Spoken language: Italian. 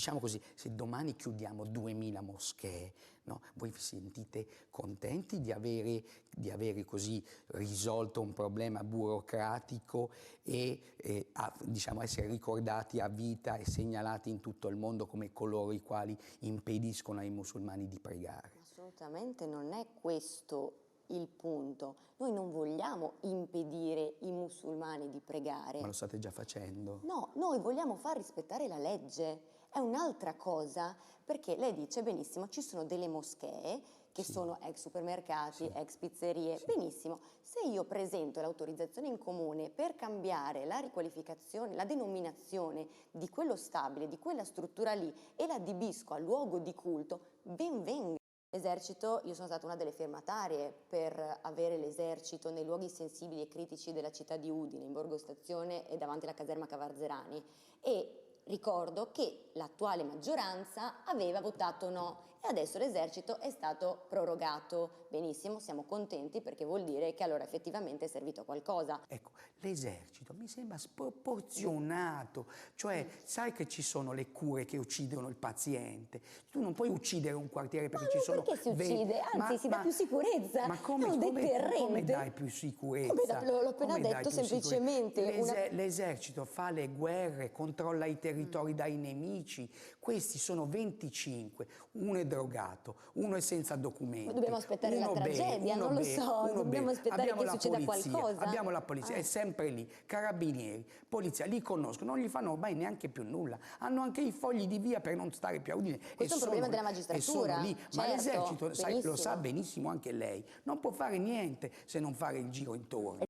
diciamo così, se domani chiudiamo 2000 moschee, no? Voi vi sentite contenti di avere così risolto un problema burocratico e diciamo, essere ricordati a vita e segnalati in tutto il mondo come coloro i quali impediscono ai musulmani di pregare? Assolutamente non è questo il punto. Noi non vogliamo impedire ai musulmani di pregare. Ma lo state già facendo? No, noi vogliamo far rispettare la legge. È un'altra cosa, perché lei dice benissimo, ci sono delle moschee che sono ex supermercati, ex pizzerie, benissimo. Se io presento l'autorizzazione in comune per cambiare la riqualificazione, la denominazione di quello stabile, di quella struttura lì e la adibisco a luogo di culto, ben venga. L'esercito, io sono stata una delle firmatarie per avere l'esercito nei luoghi sensibili e critici della città di Udine, in Borgo Stazione e davanti alla caserma Cavarzerani, e ricordo che l'attuale maggioranza aveva votato no e adesso l'esercito è stato prorogato. Benissimo, siamo contenti perché vuol dire che allora effettivamente è servito a qualcosa. Ecco, l'esercito mi sembra sproporzionato, cioè sai che ci sono le cure che uccidono il paziente, tu non puoi uccidere un quartiere perché ci sono... Perché si uccide? Anzi, si dà più sicurezza, ma come, è un deterrente. come dai più sicurezza? L'ho appena detto semplicemente. L'esercito fa le guerre, controlla i territori dai nemici, questi sono 25, uno è drogato, uno è senza documenti. Ma dobbiamo aspettare la tragedia, non lo so, dobbiamo aspettare che succeda qualcosa. Abbiamo la polizia, è sempre lì, carabinieri, polizia, li conoscono, non gli fanno ormai neanche più nulla, hanno anche i fogli di via per non stare più a Udine. Questo è un problema della magistratura. Lì. Certo, ma l'esercito, lo sa benissimo anche lei, non può fare niente se non fare il giro intorno.